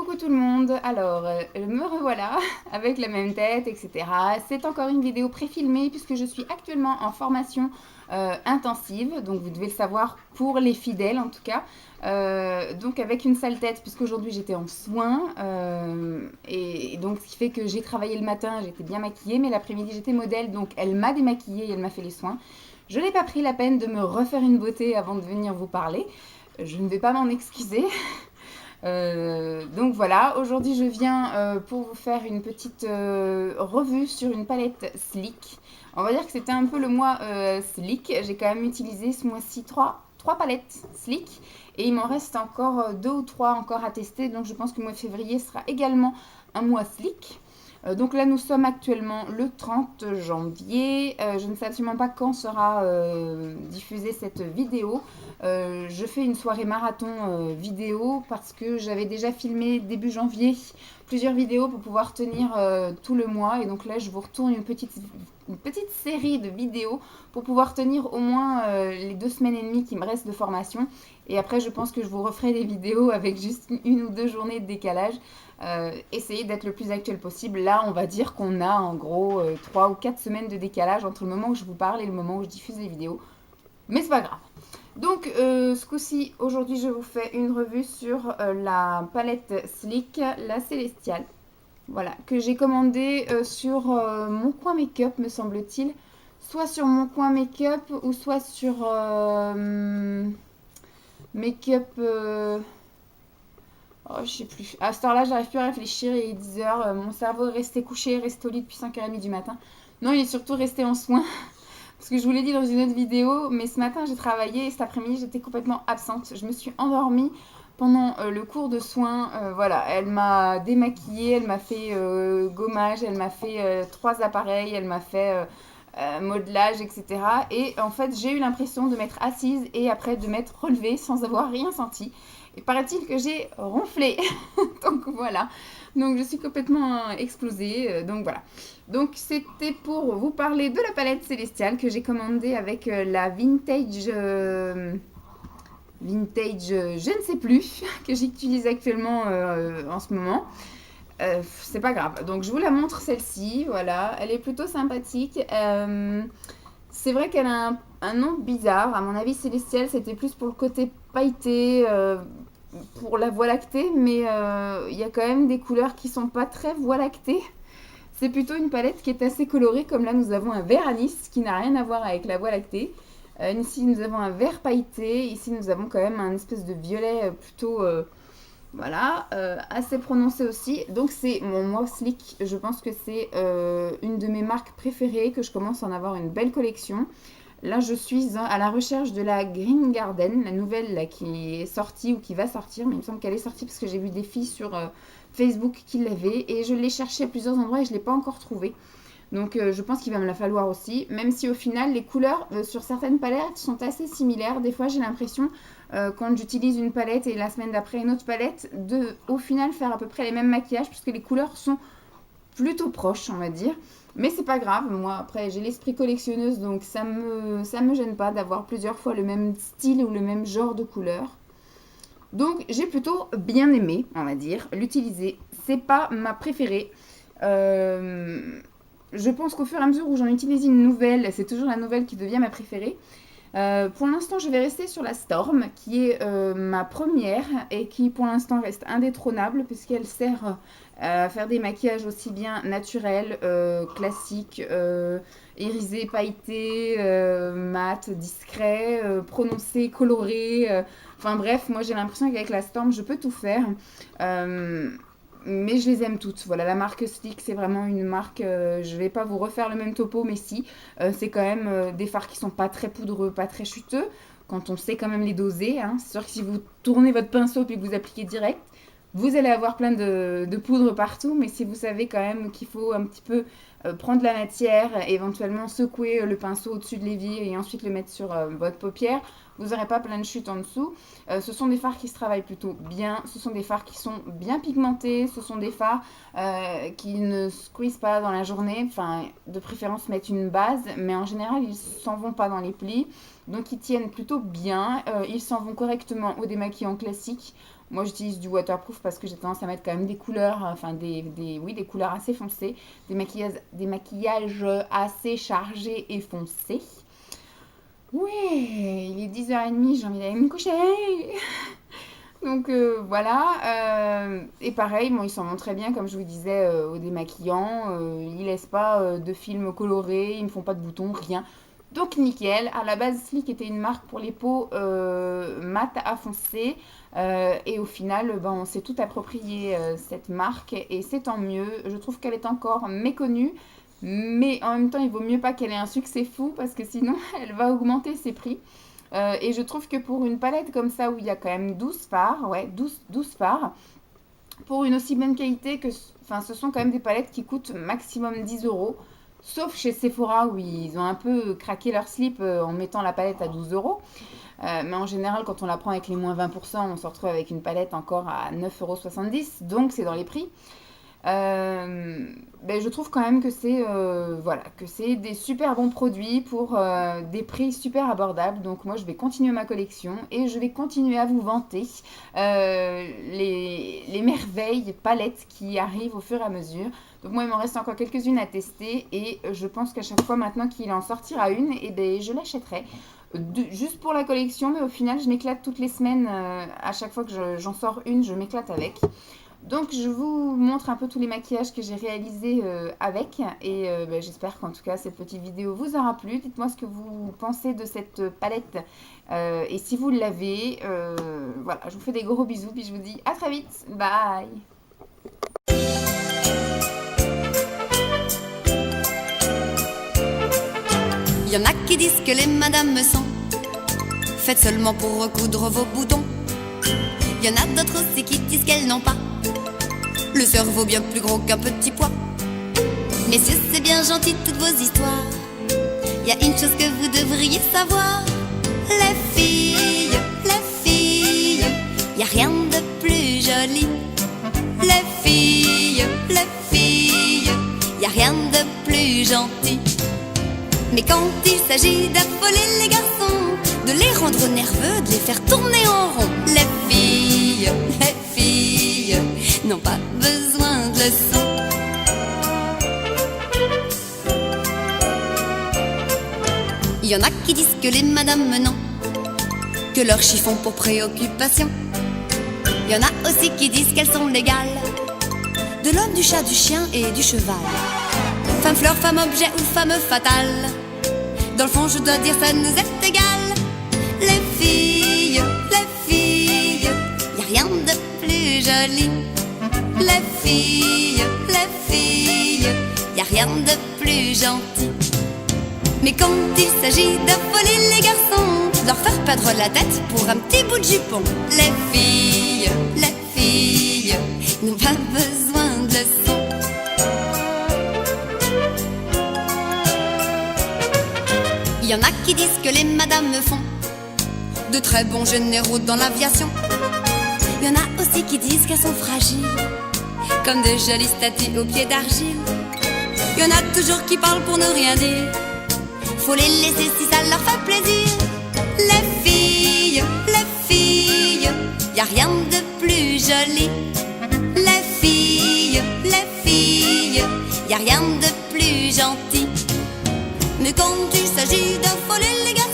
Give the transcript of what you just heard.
Coucou tout le monde, alors me revoilà avec la même tête, etc. C'est encore une vidéo préfilmée puisque je suis actuellement en formation intensive, donc vous devez le savoir pour les fidèles en tout cas. Donc avec une sale tête puisqu'aujourd'hui j'étais en soins et donc ce qui fait que j'ai travaillé le matin, j'étais bien maquillée, mais l'après-midi j'étais modèle, donc elle m'a démaquillée et elle m'a fait les soins. Je n'ai pas pris la peine de me refaire une beauté avant de venir vous parler. Je ne vais pas m'en excuser. Donc voilà, aujourd'hui je viens pour vous faire une petite revue sur une palette Sleek. On va dire que c'était un peu le mois Sleek. J'ai quand même utilisé ce mois-ci trois palettes Sleek et il m'en reste encore deux ou trois encore à tester. Donc je pense que le mois de février sera également un mois Sleek. Donc là, nous sommes actuellement le 30 janvier. Je ne sais absolument pas quand sera diffusée cette vidéo. Je fais une soirée marathon vidéo parce que j'avais déjà filmé début janvier plusieurs vidéos pour pouvoir tenir tout le mois. Et donc là, je vous retourne une petite série de vidéos pour pouvoir tenir au moins les 2 semaines et demie qui me restent de formation. Et après, je pense que je vous referai des vidéos avec juste une ou deux journées de décalage. Essayer d'être le plus actuel possible. Là, on va dire qu'on a en gros 3 ou 4 semaines de décalage entre le moment où je vous parle et le moment où je diffuse les vidéos. Mais c'est pas grave. Donc, ce coup-ci, aujourd'hui, je vous fais une revue sur la palette Sleek, la Célestiale. Voilà, que j'ai commandée sur Mon Coin Make-up, me semble-t-il. Soit sur Mon Coin Make-up ou soit sur Make-up. Oh, je sais plus. À cette heure-là, j'arrive plus à réfléchir. Il est 10 h. Mon cerveau est resté couché, resté au lit depuis 5h30 du matin. Non, il est surtout resté en soins. Parce que je vous l'ai dit dans une autre vidéo, mais ce matin j'ai travaillé et cet après-midi j'étais complètement absente. Je me suis endormie pendant le cours de soins. Voilà, elle m'a démaquillée, elle m'a fait gommage, elle m'a fait 3 appareils, elle m'a fait modelage, etc. Et en fait j'ai eu l'impression de m'être assise et après de m'être relevée sans avoir rien senti. Et paraît-il que j'ai ronflé. Donc voilà. Donc je suis complètement explosée. Donc voilà. Donc c'était pour vous parler de la palette Célestiale que j'ai commandée avec la vintage, je ne sais plus, que j'utilise actuellement en ce moment. C'est pas grave. Donc je vous la montre celle-ci, voilà. Elle est plutôt sympathique. C'est vrai qu'elle a un nom bizarre. À mon avis, Célestiale, c'était plus pour le côté pailleté, pour la voie lactée, mais il y a quand même des couleurs qui sont pas très voie lactée. C'est plutôt une palette qui est assez colorée, comme là nous avons un vert anis qui n'a rien à voir avec la voie lactée. Ici nous avons un vert pailleté, ici nous avons quand même un espèce de violet plutôt voilà, assez prononcé aussi. Donc c'est mon Moi Sleek, je pense que c'est une de mes marques préférées, que je commence à en avoir une belle collection. Là, je suis à la recherche de la Green Garden, la nouvelle là, qui est sortie ou qui va sortir. Mais il me semble qu'elle est sortie parce que j'ai vu des filles sur Facebook qui l'avaient. Et je l'ai cherchée à plusieurs endroits et je ne l'ai pas encore trouvée. Donc je pense qu'il va me la falloir aussi. Même si au final, les couleurs sur certaines palettes sont assez similaires. Des fois, j'ai l'impression, quand j'utilise une palette et la semaine d'après une autre palette, de au final faire à peu près les mêmes maquillages puisque les couleurs sont plutôt proches, on va dire. Mais c'est pas grave, moi après j'ai l'esprit collectionneuse donc ça me gêne pas d'avoir plusieurs fois le même style ou le même genre de couleur. Donc j'ai plutôt bien aimé, on va dire, l'utiliser. C'est pas ma préférée. Euh, je pense qu'au fur et à mesure où j'en utilise une nouvelle, c'est toujours la nouvelle qui devient ma préférée. Pour l'instant, je vais rester sur la Storm, qui est ma première et qui pour l'instant reste indétrônable puisqu'elle sert à faire des maquillages aussi bien naturels, classiques, irisés, pailletés, mat, discrets, prononcés, colorés. Enfin bref, moi j'ai l'impression qu'avec la Storm, je peux tout faire. Euh, mais je les aime toutes. Voilà, la marque Sleek, c'est vraiment une marque. Je vais pas vous refaire le même topo, mais si. C'est quand même des fards qui sont pas très poudreux, pas très chuteux, quand on sait quand même les doser. Hein. C'est sûr que si vous tournez votre pinceau puis que vous appliquez direct, vous allez avoir plein de poudre partout. Mais si vous savez quand même qu'il faut un petit peu prendre la matière, éventuellement secouer le pinceau au-dessus de l'évier et ensuite le mettre sur votre paupière, vous n'aurez pas plein de chutes en dessous. Ce sont des fards qui se travaillent plutôt bien, ce sont des fards qui sont bien pigmentés, ce sont des fards qui ne squeezent pas dans la journée, enfin de préférence mettre une base, mais en général ils s'en vont pas dans les plis, donc ils tiennent plutôt bien, ils s'en vont correctement au démaquillant classique. Moi, j'utilise du waterproof parce que j'ai tendance à mettre quand même des couleurs, enfin oui, des couleurs assez foncées, des maquillages assez chargés et foncés. Oui, il est 10h30, j'ai envie d'aller me coucher. Donc voilà, et pareil, bon, ils s'en vont très bien, comme je vous disais, au démaquillant. Ils laissent pas de films colorés, ils ne font pas de boutons, rien. Donc nickel. À la base, Sleek était une marque pour les peaux mat à foncé. Et au final, ben, on s'est tout approprié cette marque et c'est tant mieux. Je trouve qu'elle est encore méconnue, mais en même temps, il vaut mieux pas qu'elle ait un succès fou parce que sinon, elle va augmenter ses prix. Et je trouve que pour une palette comme ça, où il y a quand même 12 fards, ouais, 12 fards, pour une aussi bonne qualité que... Enfin, ce sont quand même des palettes qui coûtent maximum 10 euros. Sauf chez Sephora, où ils ont un peu craqué leur slip en mettant la palette à 12 euros. Mais en général, quand on la prend avec les moins 20%, on se retrouve avec une palette encore à 9,70 €. Donc, c'est dans les prix. Ben, je trouve quand même que c'est voilà, que c'est des super bons produits pour des prix super abordables. Donc moi je vais continuer ma collection et je vais continuer à vous vanter les merveilles palettes qui arrivent au fur et à mesure. Donc moi il m'en reste encore quelques-unes à tester et je pense qu'à chaque fois maintenant qu'il en sortira une, et ben, je l'achèterai. Juste pour la collection, mais au final je m'éclate toutes les semaines. À chaque fois que j'en sors une, je m'éclate avec. Donc je vous montre un peu tous les maquillages que j'ai réalisés avec et ben, j'espère qu'en tout cas cette petite vidéo vous aura plu. Dites-moi ce que vous pensez de cette palette et si vous l'avez. Voilà, je vous fais des gros bisous puis je vous dis à très vite. Bye. Il y en a qui disent que les madames sont faites seulement pour recoudre vos boutons. Il y en a d'autres aussi qui disent qu'elles n'ont pas le cerveau bien plus gros qu'un petit pois. Messieurs, c'est bien gentil toutes vos histoires. Il y a une chose que vous devriez savoir. Les filles, y a rien de plus joli. Les filles, y a rien de plus gentil. Mais quand il s'agit d'affoler les garçons, de les rendre nerveux, de les faire tourner en rond, les filles n'ont pas besoin de leçons. Il y en a qui disent que les madames n'ont que leur chiffon pour préoccupation. Il y en a aussi qui disent qu'elles sont légales de l'homme, du chat, du chien et du cheval. Femme fleur, femme objet ou femme fatale, dans le fond je dois dire ça nous est égal. Les filles, y a rien de plus joli. Les filles, y a rien de plus gentil. Mais quand il s'agit d'affoler les garçons, de leur faire perdre la tête pour un petit bout de jupon, les filles n'ont pas besoin de leçons. Il y en a qui disent que les madames font de très bons généraux dans l'aviation. Il y en a aussi qui disent qu'elles sont fragiles, comme de jolies statues aux pieds d'argile. Il y en a toujours qui parlent pour ne rien dire. Faut les laisser si ça leur fait plaisir. Les filles, y a rien de plus joli. Les filles, y a rien de plus gentil. Mais quand il s'agit d'affoler les gars,